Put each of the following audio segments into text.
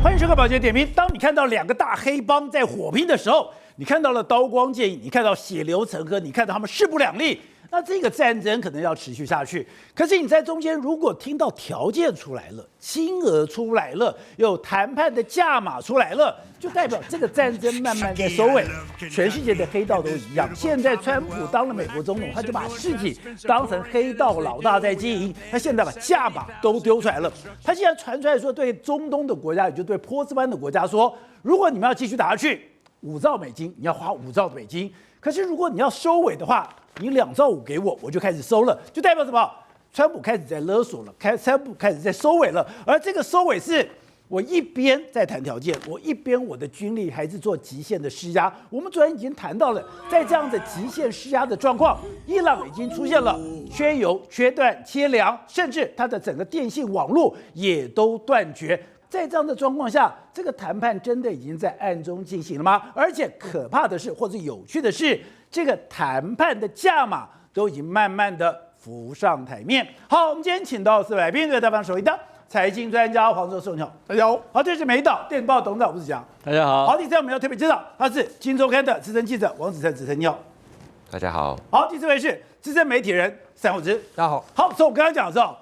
欢迎收看宝洁点评。当你看到两个大黑帮在火拼的时候，你看到了刀光剑影，你看到血流成河，你看到他们势不两立，那这个战争可能要持续下去。可是你在中间如果听到条件出来了，金额出来了，有谈判的价码出来了，就代表这个战争慢慢在收尾。全世界的黑道都一样。现在川普当了美国总统，他就把事情当成黑道老大在经营。他现在把价码都丢出来了。他现在传出来说，对中东的国家，也就对波斯湾的国家说，如果你们要继续打下去，5兆美金，你要花5兆美金。可是如果你要收尾的话，你2兆5给我，我就开始收了，就代表什么？川普开始在勒索了，川普开始在收尾了。而这个收尾是我一边在谈条件，我一边我的军力还是做极限的施压。我们昨天已经谈到了，在这样的极限施压的状况，伊朗已经出现了缺油、缺电、缺粮，甚至它的整个电信网络也都断绝。在这样的状况下，这个谈判真的已经在暗中进行了吗？而且可怕的是，或者有趣的是，这个谈判的价码都已经慢慢的浮上台面。好，我们今天请到4来宾，大方首一的财经专家黄寿胜，大家好。好，这是美岛电子报董事长吴志强，大家好。好，第三我们要特别介绍，他是《金周刊》的资深记者王子成，子成你好。大家好。好，第四位是资深媒体人3虎之，大家好。好，所以我刚刚讲的时候，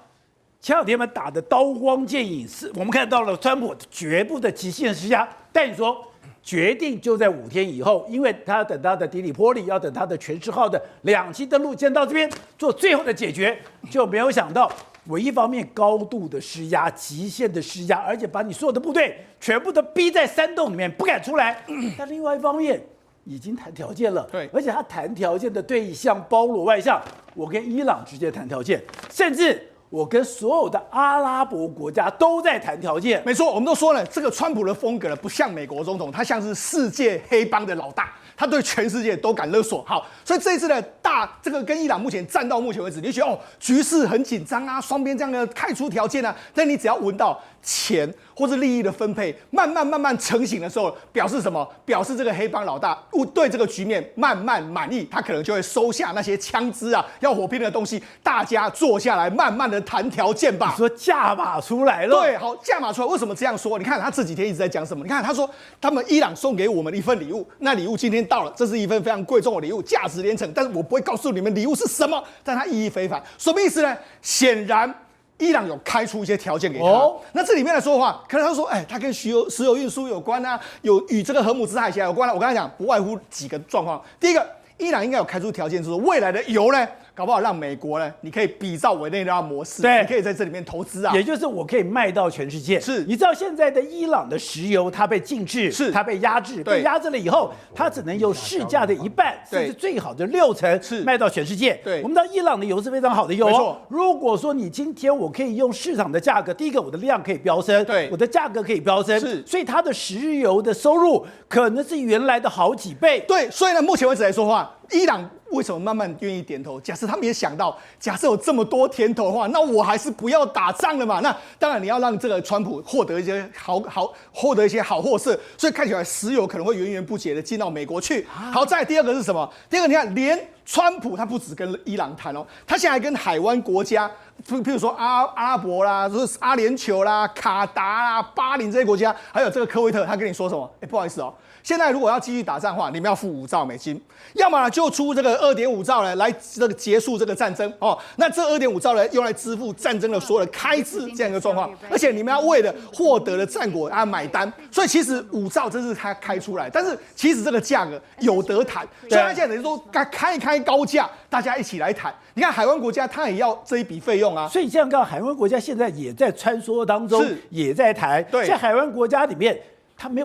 前两天们打的刀光剑影，是我们看到了川普绝不的极限施压。但你说决定就在5天以后，因为他要等他的迪里波利，要等他的全世号的2栖登陆舰到这边做最后的解决，就没有想到我一方面高度的施压，极限的施压，而且把你所有的部队全部都逼在山洞里面不敢出来。但另外一方面已经谈条件了，对，而且他谈条件的对象包罗万象，我跟伊朗直接谈条件，甚至我跟所有的阿拉伯国家都在谈条件。没错，我们都说了，这个川普的风格呢，不像美国总统，他像是世界黑帮的老大，他对全世界都敢勒索。好，所以这一次的这个跟伊朗目前战到目前为止，你觉得哦，局势很紧张啊，双边这样的开出条件啊，但你只要闻到钱或是利益的分配慢慢成型的时候，表示什么？表示这个黑帮老大对这个局面慢慢满意，他可能就会收下那些枪支啊，要火拼的东西，大家坐下来慢慢的谈条件吧。你说价码出来了，对，好，价码出来，为什么这样说？你看他这几天一直在讲什么？你看他说他们伊朗送给我们的一份礼物，那礼物今天到了，这是一份非常贵重的礼物，价值连城，但是我不会告诉你们礼物是什么，但它意义非凡，什么意思呢？显然伊朗有开出一些条件给他，那这里面来说的话，可能他说，它跟石油运输有关啊，与这个荷姆兹海峡有关啊。我刚才讲，不外乎几个状况。第一个，伊朗应该有开出条件，就是未来的油呢，搞不好让美国呢，你可以比照委内瑞拉模式，对，你可以在这里面投资啊，也就是我可以卖到全世界。是，你知道现在的伊朗的石油它被禁制，是它被压制，被压制了以后，它只能用市价的1半，甚至最好的60%是卖到全世界。对，我们知道伊朗的油是非常好的油，没错。如果说你今天我可以用市场的价格，第一个我的量可以飙升，对，我的价格可以飙升，是，所以它的石油的收入可能是原来的好几倍。对，所以呢，目前为止来说的话，伊朗为什么慢慢愿意点头？假设他们也想到，假设有这么多甜头的话，那我还是不要打仗了嘛。那当然你要让这个川普获得一些获得一些好货色，所以看起来石油可能会源源不绝的进到美国去。好，再来第二个是什么？第二个你看，连川普他不只跟伊朗谈哦，他现在还跟海湾国家，譬如说阿拉伯啦，就是阿联酋啦、卡达啦、巴林这些国家，还有这个科威特，他跟你说什么？不好意思哦。现在如果要继续打仗的话，你们要付5兆美金，要么呢就出这个2.5兆呢来这个结束这个战争哦。那这2.5兆呢用来支付战争的所有的开支这样一个状况，而且你们要为了获得的战果啊买单，所以其实5兆这是他开出来，但是其实这个价格有得谈，所以他现在等于说开高价，大家一起来谈。你看海湾国家他也要这一笔费用啊，所以这样看，海湾国家现在也在穿梭当中，也在谈。对，在海湾国家里面。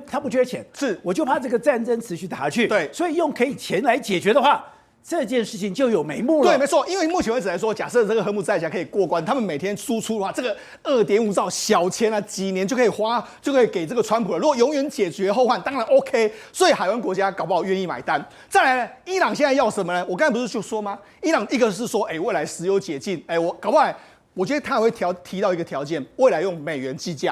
他不缺钱，是，我就怕这个战争持续打下去，对，所以用可以钱来解决的话，这件事情就有眉目了。对，没错，因为目前为止来说，假设这个荷姆兹海峡可以过关，他们每天输出的话，这个2.5兆小钱啊，几年就可以花，就可以给这个川普了。如果永远解决后患，当然 OK。所以海湾国家搞不好愿意买单。再来呢，伊朗现在要什么呢？我刚才不是就说吗？伊朗一个是说，未来石油解禁，我搞不好，我觉得他还会提到一个条件，未来用美元计价。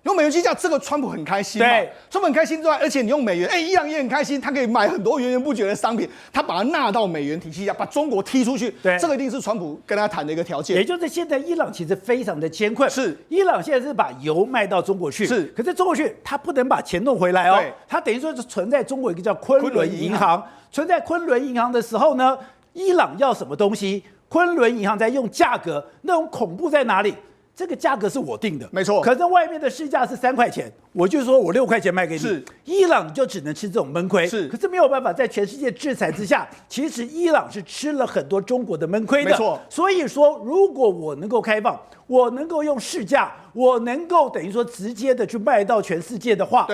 用美元计价，这个川普很开心嘛？对，川普很开心之外，而且你用美元，伊朗也很开心，他可以买很多源源不绝的商品，他把它纳到美元体系下，把中国踢出去。对，这个一定是川普跟他谈的一个条件。也就是现在伊朗其实非常的艰困，是伊朗现在是把油卖到中国去，是，可是中国去他不能把钱弄回来哦，对，他等于说是存在中国一个叫昆仑银行，存在昆仑银行的时候呢，伊朗要什么东西，昆仑银行在用价格，那种恐怖在哪里？这个价格是我定的，没错。可是外面的市价是3块钱，我就说我6块钱卖给你。是，伊朗就只能吃这种闷亏。是，可是没有办法，在全世界制裁之下，其实伊朗是吃了很多中国的闷亏的。没错。所以说，如果我能够开放，我能够用市价，我能够等于说直接的去卖到全世界的话，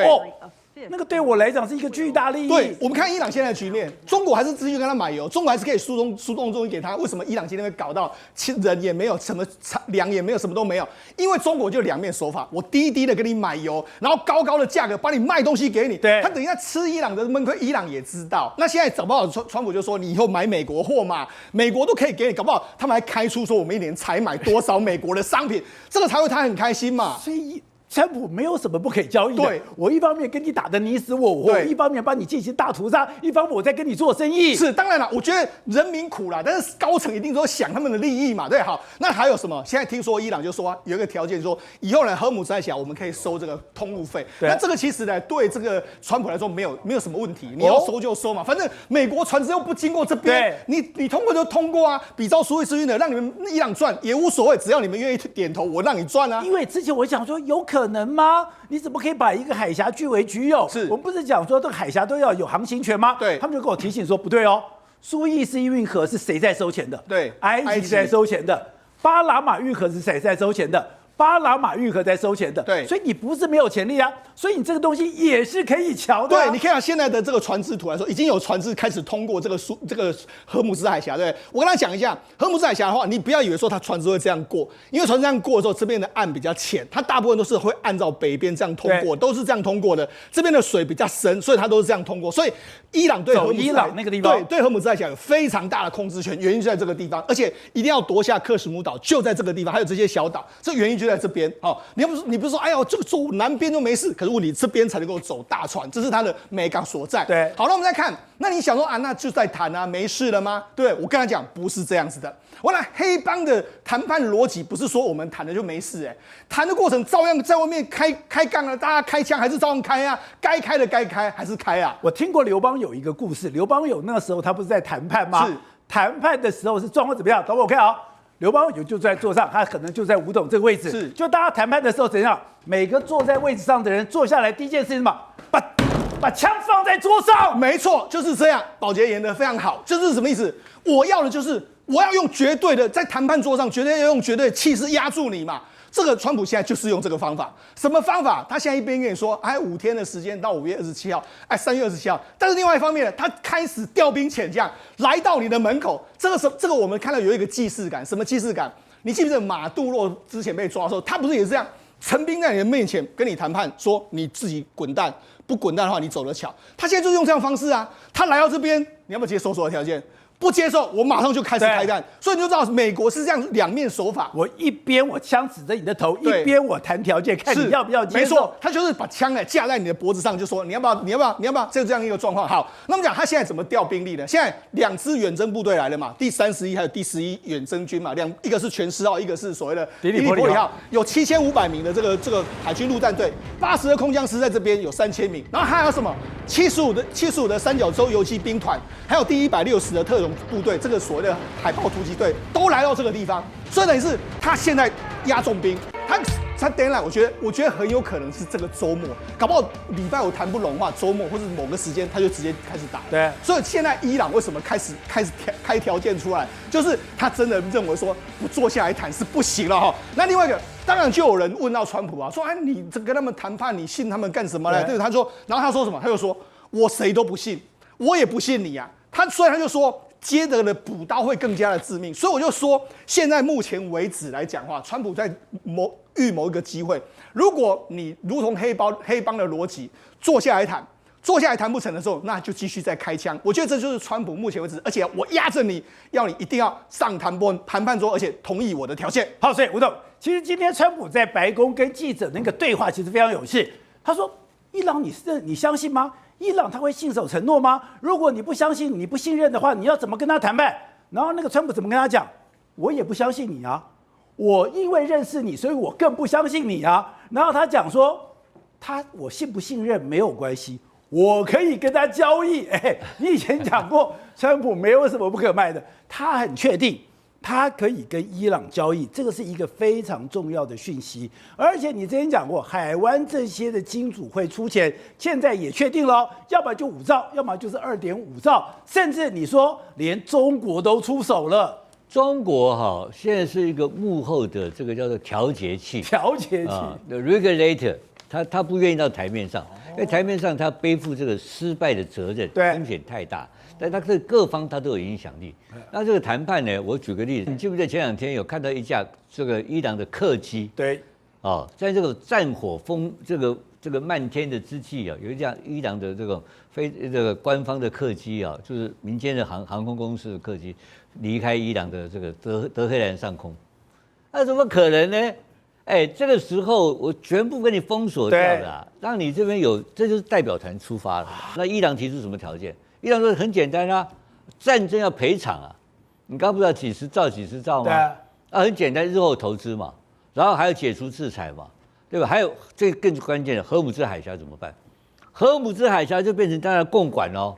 那个对我来讲是一个巨大利益。对，我们看伊朗现在的局面，中国还是继续跟他买油，中国还是可以输送东西给他。为什么伊朗今天会搞到人也没有，什么粮也没有，什么都没有？因为中国就两面手法，我低低的给你买油，然后高高的价格把你卖东西给你。对，他等一下吃伊朗的闷亏，伊朗也知道。那现在搞不好川普就说你以后买美国货嘛，美国都可以给你，搞不好他们还开出说我们一年才买多少美国的商品，这个才会他很开心嘛。所以川普没有什么不可以交易的。对，我一方面跟你打得你死我活，一方面帮你进行大屠杀，一方面我在跟你做生意。是，当然了，我觉得人民苦啦，但是高层一定都想他们的利益嘛。对，好，那还有什么？现在听说伊朗就说有一个条件，说以后呢，荷姆斯海峡我们可以收这个通路费。那这个其实呢，对这个川普来说没有什么问题，你要收就收嘛，反正美国船只又不经过这边，你通过就通过啊，比照苏伊士运河，让你们伊朗赚也无所谓，只要你们愿意点头，我让你赚啊。因为之前我想说，有可能吗？你怎么可以把一个海峡据为己有？是我们不是讲说这个海峡都要有航行权吗？对，他们就跟我提醒说，不对哦，苏伊士运河是谁在收钱的？对，埃及在收钱的。巴拿马运河是谁在收钱的？巴拿马运河在收钱的。对，所以你不是没有潜力啊，所以你这个东西也是可以瞧的。对，你看现在的这个船只图来说，已经有船只开始通过这个荷姆斯海峡。对，我跟他讲一下，荷姆斯海峡的话，你不要以为说它船只会这样过，因为船只这样过的时候，这边的岸比较浅，它大部分都是会按照北边这样通过，都是这样通过的。这边的水比较深，所以它都是这样通过。所以伊朗对伊朗那个地方，对荷姆斯海峡有非常大的控制权，原因就在这个地方，而且一定要夺下克什姆岛，就在这个地方，还有这些小岛，这原因就在这边。好，你不是说，哎呦，这个走南边就没事，可是问题这边才能够走大船，这是它的美感所在。对，好，那我们再看，那你想说啊，那就在谈啊，没事了吗？对，我跟他讲，不是这样子的。我来黑帮的谈判逻辑不是说我们谈的就没事，谈的过程照样在外面开杠啊，大家开枪还是照样开啊，该开的该开还是开啊。我听过刘邦有一个故事，刘邦有那个时候他不是在谈判吗？是，谈判的时候是状况怎么样？等我看啊。刘邦有就在座上，他可能就在吴董这个位置。是，就大家谈判的时候怎样？每个坐在位置上的人坐下来，第一件事情什么？把枪放在桌上。没错，就是这样。宝洁演得非常好，就是什么意思？我要的就是我要用绝对的，在谈判桌上绝对要用绝对的气势压住你嘛。这个川普现在就是用这个方法，什么方法？他现在一边跟你说，还有5天的时间到5月27号，3月27号，但是另外一方面呢，他开始调兵遣将，来到你的门口。这个我们看到有一个既视感，什么既视感？你记不记得马杜罗之前被抓的时候，他不是也是这样，陈兵在你的面前跟你谈判，说你自己滚蛋，不滚蛋的话你走得巧。他现在就是用这样的方式啊，他来到这边，你要不要接受所有条件？不接受，我马上就开始开战，所以你就知道美国是这样两面手法。我一边我枪指着你的头，一边我谈条件，看你要不要接受。没错，他就是把枪架在你的脖子上，就说你要不要，就这样一个状况。好，那么讲他现在怎么调兵力呢？现在2支远征部队来了嘛，第31还有第11远征军嘛，一个是全师号，一个是所谓的迪利波里号，有7500名的这个海军陆战队，80的空降师在这边有3000名，然后还有什么75的三角洲游击兵团，还有第160的特种部队，这个所谓的海豹突击队都来到这个地方，所以等于是他现在压重兵，他等来，我觉得很有可能是这个周末，搞不好礼拜5谈不拢的话，周末或是某个时间他就直接开始打。对，所以现在伊朗为什么开始开条件出来，就是他真的认为说不坐下来谈是不行了哈。那另外一个，当然就有人问到川普啊，说哎你这跟他们谈判，你信他们干什么呢？对，他说，然后他说什么？他就说我谁都不信，我也不信你啊。所以他就说。接着的补刀会更加的致命，所以我就说，现在目前为止来讲话，川普在预谋一个机会，如果你如同黑帮的逻辑坐下来谈，坐下来谈不成的时候，那就继续再开枪。我觉得这就是川普目前为止，而且我压着你，要你一定要上谈判桌，而且同意我的条件。好，所以吴董，其实今天川普在白宫跟记者那个对话其实非常有趣。他说：“伊朗你相信吗？伊朗他会信守承诺吗？如果你不相信、你不信任的话，你要怎么跟他谈判？”然后那个川普怎么跟他讲？我也不相信你啊，我因为认识你，所以我更不相信你啊。然后他讲说，我信不信任没有关系。我可以跟他交易，你以前讲过，川普没有什么不可卖的，他很确定，他可以跟伊朗交易，这个是一个非常重要的讯息。而且你之前讲过，海湾这些的金主会出钱，现在也确定了，要么就5兆，要么就是2.5兆，甚至你说连中国都出手了。中国现在是一个幕后的这个叫做调节器，the regulator， 他不愿意到台面上。因为台面上他背负这个失败的责任，风险太大，但他这各方他都有影响力。那这个谈判呢，我举个例子，你记不记得前2天有看到一架这个伊朗的客机？对，在这个战火这个漫天的之际有一架伊朗的这个官方的客机就是民间的航空公司的客机离开伊朗的这个德黑兰上空，那怎么可能呢？这个时候我全部给你封锁掉了，让你这边这就是代表团出发了。那伊朗提出什么条件？伊朗说很简单啊，战争要赔偿啊。你刚不知道几十兆吗？很简单，日后投资嘛，然后还要解除制裁嘛，对吧？还有这更关键的荷姆兹海峡怎么办？荷姆兹海峡就变成大家共管喽，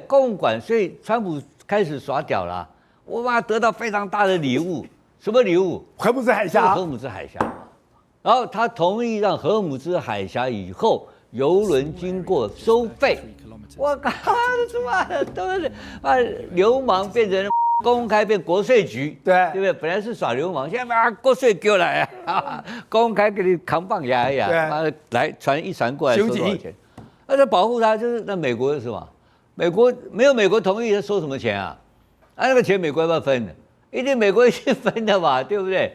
共管，所以川普开始耍屌了，我妈得到非常大的礼物。什么礼物？荷姆兹海峡。荷姆兹海峡，然后他同意让荷姆兹海峡以后邮轮经过收费。我靠，他妈的都是流氓变成公开变国税局，对不对？本来是耍流氓，现在国税给我来啊，公开给你扛棒牙呀，妈的来一传过来收多少钱？那在保护他，就是那美国是什么？美国没有美国同意，他收什么钱啊？那个钱美国要不要分的？一定美国一定分的嘛，对不对？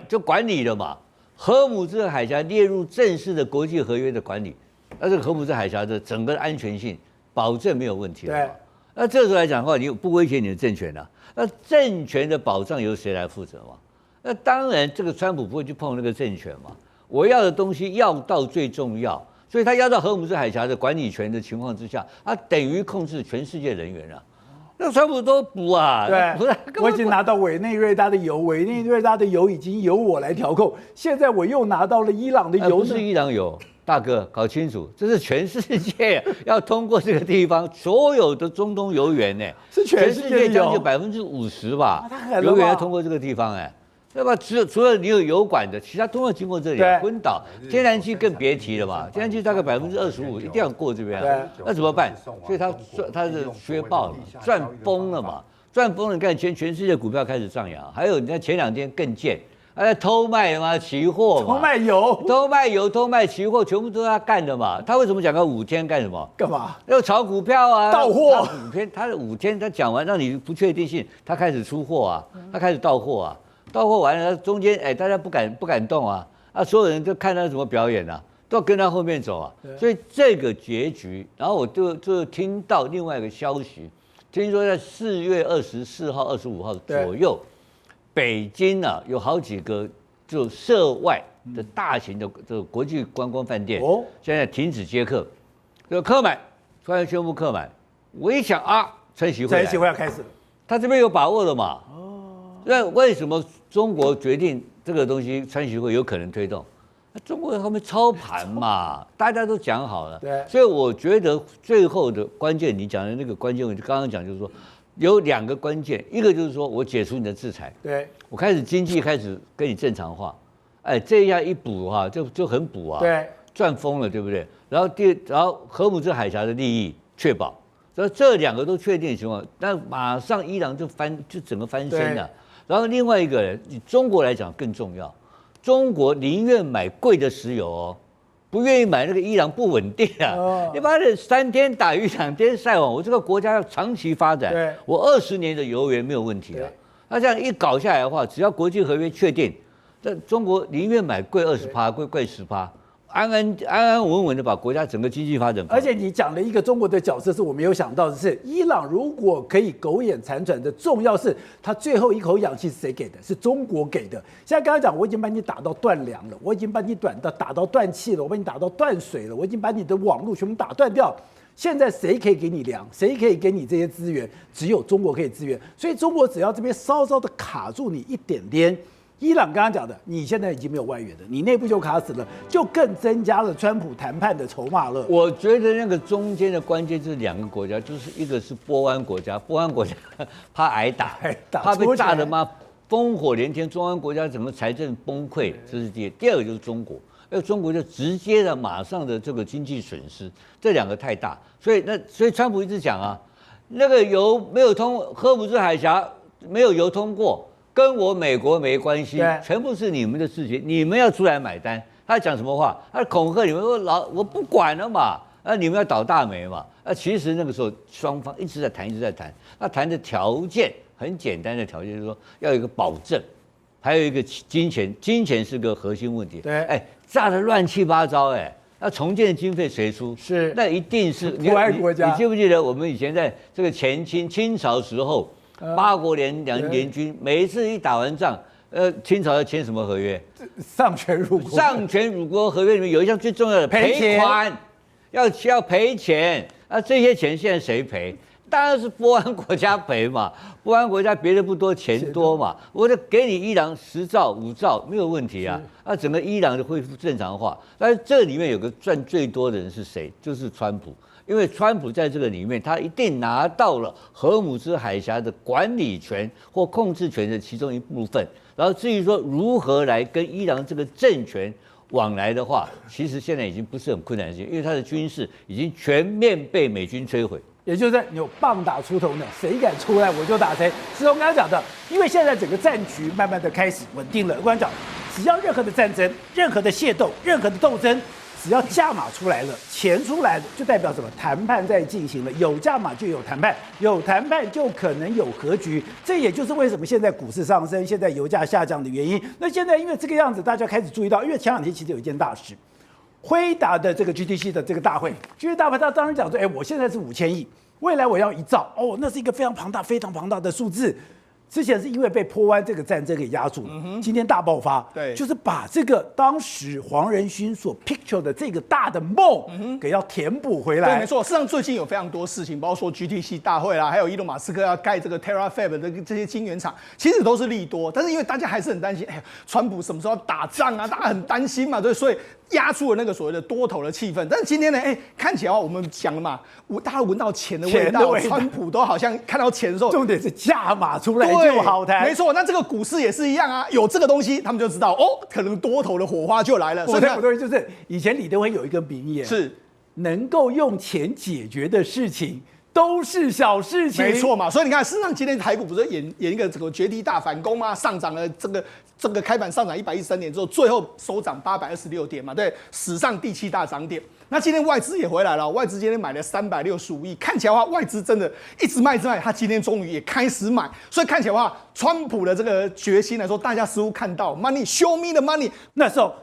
就管理了嘛。荷姆兹海峡列入正式的国际合约的管理，那这个荷姆兹海峡的整个安全性保证没有问题了嘛。那这时候来讲的话，你不威胁你的政权啊？那政权的保障由谁来负责嘛？那当然，这个川普不会去碰那个政权嘛。我要的东西要到最重要，所以他要到荷姆兹海峡的管理权的情况之下，他等于控制全世界人员了。那川普都补啊！对，我已经拿到委内瑞拉的油，委内瑞拉的油已经由我来调控。现在我又拿到了伊朗的油，不是伊朗油，大哥搞清楚，这是全世界要通过这个地方所有的中东油源呢，是全世界将近50%吧，油源要通过这个地方对吧？除了你有油管的，其他都要经过这里。昏岛天然气更别提了嘛，天然气大概25%一定要过这边那怎么办？所以他是削爆了，赚疯了嘛，赚疯了。你看全世界股票开始上扬，还有你看前2天更贱，偷卖嘛，期货嘛，偷卖油、偷卖期货，全部都是他干的嘛。他为什么讲个5天干什么？干嘛？要炒股票啊，到货。他5天他讲完，让你不确定性，他开始出货啊，他开始到货啊。到货完了，中间大家不敢动啊，所有人就看他怎么表演啊，都要跟他后面走啊。所以这个结局，然后我就听到另外一个消息，听说在4月24号、25号左右，北京有好几个就涉外的大型的这个国际观光饭店，现在停止接客，就客满，突然宣布客满。我一想川习会要开始了，他这边有把握的嘛。那为什么中国决定这个东西川习会有可能推动？中国人后面操盘嘛，大家都讲好了。对，所以我觉得最后的关键，你讲的那个关键问题，刚刚讲就是说有2个关键，一个就是说我解除你的制裁，对，我开始经济开始跟你正常化，这样一补就很补啊，对，赚疯了，对不对？然后荷姆兹海峡的利益确保，所以这2个都确定的情况，那马上伊朗就整个翻身了。然后另外一个，以中国来讲更重要，中国宁愿买贵的石油不愿意买那个伊朗不稳定啊。你把这3天打鱼2天晒网，我这个国家要长期发展，我20年的油源没有问题啊。那这样一搞下来的话，只要国际合约确定，那中国宁愿买贵20%，贵10%，安稳稳的把国家整个经济发展。而且你讲了一个中国的角色是我没有想到的是，伊朗如果可以苟延残喘的重要是，它最后一口氧气是谁给的？是中国给的。现在刚才讲，我已经把你打到断粮了，我已经把你打到断气了，我把你打到断水了，我已经把你的网络全部打断掉。现在谁可以给你粮？谁可以给你这些资源？只有中国可以支援。所以中国只要这边稍稍的卡住你一点点。伊朗刚刚讲的，你现在已经没有外援了，你内部就卡死了，就更增加了川普谈判的筹码了。我觉得那个中间的关键就是2个国家，就是一个是波湾国家，波湾国家怕挨打，怕被炸得妈烽火连天，中湾国家整个财政崩溃，这是第二个就是中国，因为中国就直接的马上的这个经济损失，这2个太大，所以川普一直讲啊，那个油没有通荷姆斯海峡没有油通过。跟我美国没关系，全部是你们的事情，你们要出来买单。他讲什么话？他恐吓你们说我不管了嘛，你们要倒大霉嘛。其实那个时候双方一直在谈，那谈的条件很简单的条件就是说要有一个保证，还有一个金钱是个核心问题。对，炸得乱七八糟，那重建的经费谁出？是，那一定是不爱国家。你记不记得我们以前在这个清朝时候？8国联军每一次一打完仗，清朝要签什么合约？丧权辱国。丧权辱国合约里面有一项最重要的赔款，要赔钱。这些钱现在谁赔？当然是波湾国家赔嘛。波湾国家别的不多，钱多嘛。我就给你伊朗10兆5兆没有问题啊。整个伊朗就恢复正常化。但是这里面有个赚最多的人是谁？就是川普。因为川普在这个里面，他一定拿到了荷姆斯海峡的管理权或控制权的其中一部分。然后至于说如何来跟伊朗这个政权往来的话，其实现在已经不是很困难的事情，因为他的军事已经全面被美军摧毁。也就是有棒打出头鸟，谁敢出来我就打谁。是我刚刚讲的，因为现在整个战局慢慢的开始稳定了。我刚刚讲，只要任何的战争、任何的械斗、任何的斗争。只要价码出来了，钱出来了，就代表什么？谈判在进行了，有价码就有谈判，有谈判就可能有和局。这也就是为什么现在股市上升，现在油价下降的原因。那现在因为这个样子，大家开始注意到，因为前2天其实有一件大事，辉达的这个 GTC 的这个大会，GTC 大会他当时讲说，我现在是5000亿，未来我要1兆，那是一个非常庞大的数字。之前是因为被波湾这个战争给压住了，今天大爆发，对，就是把这个当时黄仁勋所 picture 的这个大的梦，给要填补回来。对，没错。事实上，最近有非常多事情，包括说 GTC 大会啦，还有伊隆马斯克要盖这个 Terafab 的这些晶圆厂，其实都是利多。但是因为大家还是很担心，川普什么时候要打仗啊？大家很担心嘛，对，所以压出了那个所谓的多头的气氛。但是今天呢，看起来我们讲了嘛，大家闻到钱的味道，川普都好像看到钱的时候，重点是价码出来就好谈。没错，那这个股市也是一样啊，有这个东西，他们就知道可能多头的火花就来了。所以很多人就是以前李登辉有一个名言，是能够用钱解决的事情都是小事情。没错嘛，所以你看，事实上今天台股不是演一个这个绝地大反攻吗？上涨了这个开盘上涨113点之后，最后收涨826点嘛，对，史上第7大涨点。那今天外资也回来了，外资今天买了365亿，看起来的话，外资真的一直卖，他今天终于也开始买，所以看起来的话，川普的这个决心来说，大家似乎看到 money show me the money。那时候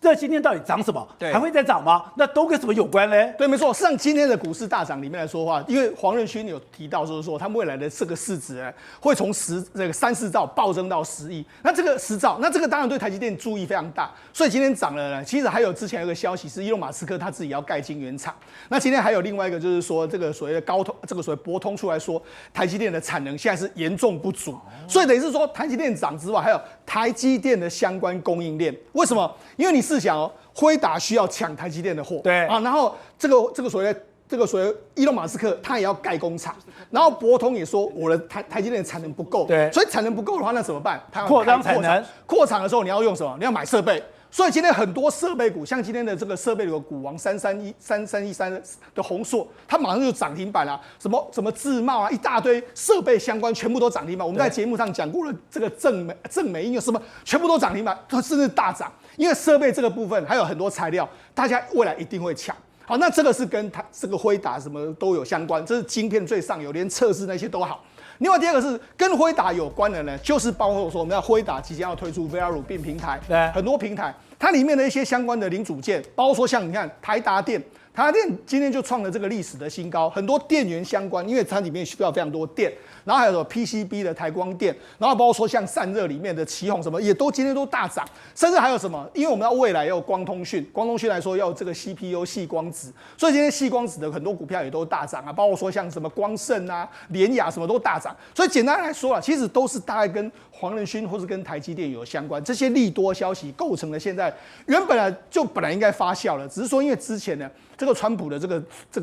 这今天到底涨什么？还会再涨吗？那都跟什么有关呢？对，没错。实际上今天的股市大涨里面来说的话，因为黄仁勋有提到，就是说他们未来的这个市值会从3-4兆暴增到10亿。那这个10兆，那这个当然对台积电注意非常大。所以今天涨了呢。其实还有之前有个消息是，伊隆马斯克他自己要盖晶圆厂。那今天还有另外一个就是说，这个所谓的所谓博通出来说，台积电的产能现在是严重不足。所以等于是说，台积电涨之外，还有台积电的相关供应链。为什么？因为你试想辉达需要抢台积电的货，对啊，然后这个所谓伊隆马斯克他也要盖工厂，然后博通也说我的台积电的产能不够，对，所以产能不够的话，那怎么办？他要扩张产能，扩厂的时候你要用什么？你要买设备。所以今天很多设备股，像今天的这个设备股股王3313的宏硕，它马上就涨停板了，什么自贸啊，一大堆设备相关全部都涨停板。我们在节目上讲过了，这个正美应用什么全部都涨停板，甚至大涨。因为设备这个部分还有很多材料，大家未来一定会抢。好，那这个是跟这个辉达什么都有相关，这是晶片最上游，连测试那些都好。另外第二个是跟辉达有关的呢，就是包括说我们要辉达即将要推出 VR 并平台，很多平台它里面的一些相关的零组件，包括说像你看台达电。台达电今天就创了这个历史的新高，很多电源相关，因为它里面需要非常多电，然后还有什么 PCB 的台光电，然后包括说像散热里面的奇鋐什么，也都今天都大涨，甚至还有什么？因为我们要未来要有光通讯，光通讯来说要有这个 CPU 细光子，所以今天细光子的很多股票也都大涨啊，包括说像什么光盛啊、联亚什么都大涨，所以简单来说啊，其实都是大概跟黄仁勋或是跟台积电有相关，这些利多消息构成了现在原本本来应该发酵了，只是说因为之前呢。这个川普的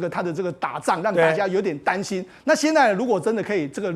他的这个打仗让大家有点担心。那现在如果真的可以这个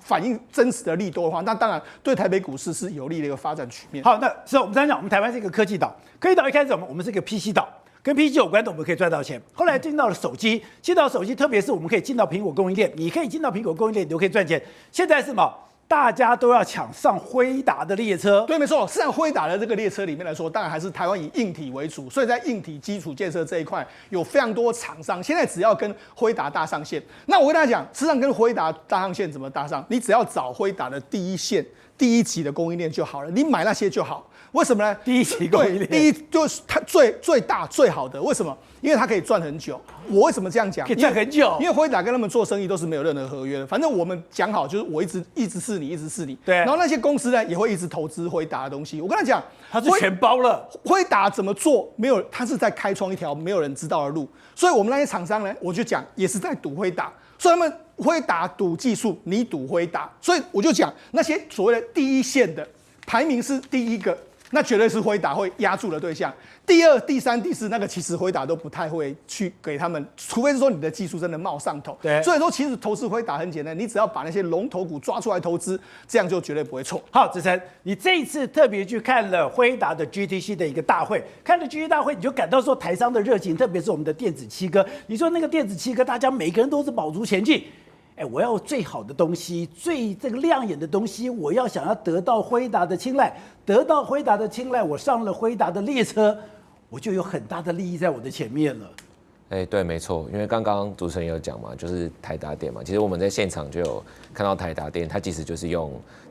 反映真实的利多的话，那当然对台北股市是有利的一个发展曲面。好，那是我们刚才讲，我们台湾是一个科技岛，科技岛一开始我们是一个 PC 岛，跟 PC 有关的我们可以赚到钱。后来进到了手机，进到手机，特别是我们可以进到苹果供应链，你可以进到苹果供应链，你就可以赚钱。现在是什么？大家都要抢上辉达的列车，对，没错。实际上，辉达的这个列车里面来说，当然还是台湾以硬体为主，所以在硬体基础建设这一块有非常多厂商。现在只要跟辉达搭上线，那我跟大家讲，实际上跟辉达搭上线怎么搭上？你只要找辉达的第一线、第一级的供应链就好了，你买那些就好。为什么呢？第一级供应链，第一就是它最大最好的。为什么？因为它可以赚很久。我为什么这样讲？可以赚很久。因为辉达跟他们做生意都是没有任何合约的，反正我们讲好就是我一直是你，一直是你。对。然后那些公司呢也会一直投资辉达的东西。我跟他讲，它是全包了。辉达怎么做？没有，他是在开创一条没有人知道的路。所以我们那些厂商呢，我就讲也是在赌辉达。所以他们辉达赌技术，你赌辉达。所以我就讲那些所谓的第一线的排名是第一个。那绝对是辉达会压住的对象。第二、第三、第四，那个其实辉达都不太会去给他们，除非是说你的技术真的冒上头。对，所以说其实投资辉达很简单，你只要把那些龙头股抓出来投资，这样就绝对不会错。好，子晨，你这一次特别去看了辉达的 GTC 的一个大会，看了 GTC 大会，你就感到说台商的热情，特别是我们的电子七哥。你说那个电子七哥，大家每个人都是卯足前进。我要最好的东西，最这个亮眼的东西，我要想要得到辉达的青睐，得到辉达的青睐，我上了辉达的列车，我就有很大的利益在我的前面了。对，没错，因为刚刚主持人有讲嘛，就是台达电嘛，其实我们在现场就有看到台达电，它其实就是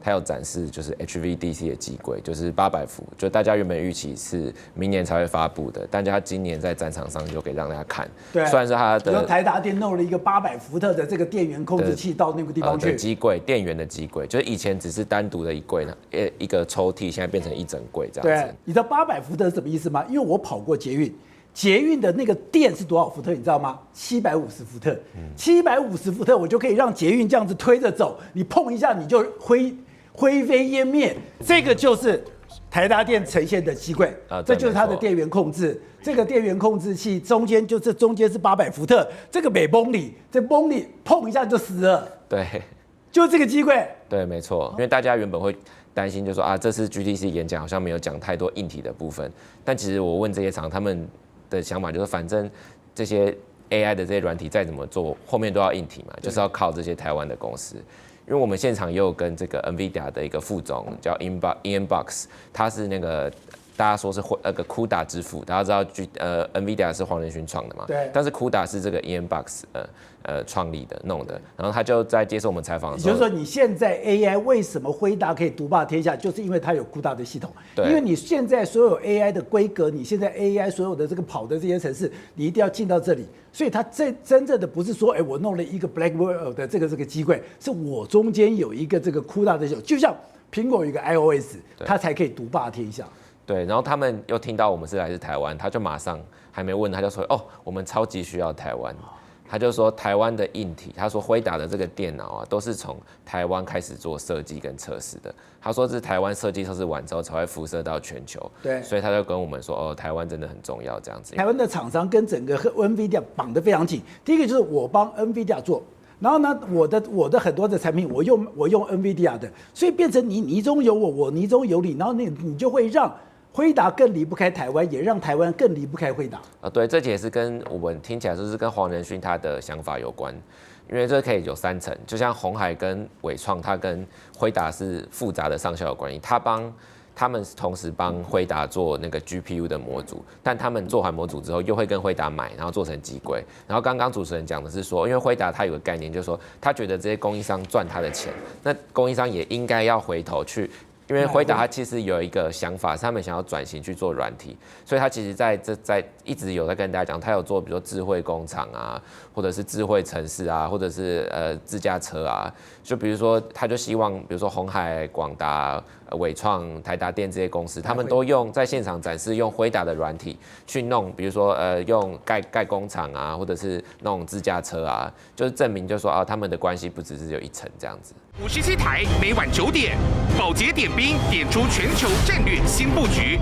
它有展示就是 HVDC 的机柜，就是800伏，就大家原本预期是明年才会发布的，但它今年在展场上就给让大家看。对，虽然是它的台达电弄了一个800伏特的这个电源控制器到那个地方去，机柜，电源的机柜，就是以前只是单独的一柜呢，一个抽屉，现在变成一整柜这样子。对，你知道800伏特是什么意思吗？因为我跑过捷运。捷运的那个电是多少伏特？你知道吗？750伏特，750伏特，我就可以让捷运这样子推着走，你碰一下你就灰飞烟灭。这个就是台达电呈现的机柜，这就是它的电源控制。这个电源控制器中间是800伏特，这个每崩里，这崩里碰一下就死了。对，就这个机柜。对，没错，因为大家原本会担心，就说这次 GTC 演讲好像没有讲太多硬体的部分，但其实我问这些厂，他们的想法就是，反正这些 AI 的这些软体再怎么做，后面都要硬体嘛，就是要靠这些台湾的公司。因为我们现场也有跟这个 NVIDIA 的一个副总叫 Ian Box， 他是那个大家说是那个 CUDA 之父，大家知道NVIDIA 是黄仁勋创的嘛，对，但是 CUDA 是这个 Ian Box 创立的弄的，然后他就在接受我们采访的时候，也就是说，你现在 AI 为什么辉达可以独霸天下，就是因为它有CUDA的系统。对，因为你现在所有 AI 的规格，你现在 AI 所有的这个跑的这些程式，你一定要进到这里。所以它真正的不是说，我弄了一个 Blackwell 的这个机柜，是我中间有一个这个CUDA的系统，就像苹果有一个 iOS， 它才可以独霸天下。对，然后他们又听到我们是来自台湾，他就马上还没问，他就说我们超级需要台湾。他就说台湾的硬体，他说辉达的这个电脑都是从台湾开始做设计跟测试的。他说是台湾设计测试完之后才会辐射到全球。对，所以他就跟我们说台湾真的很重要这样子。台湾的厂商跟整个 NVIDIA 绑得非常紧。第一个就是我帮 NVIDIA 做，然后呢，我的很多的产品我用 NVIDIA 的，所以变成你泥中有我泥中有你，然后你就会让辉达更离不开台湾，也让台湾更离不开辉达。对，这也是跟我们听起来就是跟黄仁勋他的想法有关，因为这可以有3层，就像鸿海跟伟创，他跟辉达是复杂的上下游关系，他们同时帮辉达做那个 GPU 的模组，但他们做完模组之后，又会跟辉达买，然后做成机柜。然后刚刚主持人讲的是说，因为辉达他有个概念，就是说他觉得这些供应商赚他的钱，那供应商也应该要回头去因为辉达它其实有一个想法，是他们想要转型去做软体，所以它其实在一直有在跟大家讲，它有做比如说智慧工厂啊，或者是智慧城市啊，或者是自驾车啊，就比如说他就希望比如说鸿海、广达、伟创、台达电这些公司，他们都用在现场展示用辉达的软体去弄，比如说用盖工厂啊，或者是弄自驾车啊，就是证明就说啊他们的关系不只是有一层这样子。57台每晚9点，宝洁点兵点出全球战略新布局。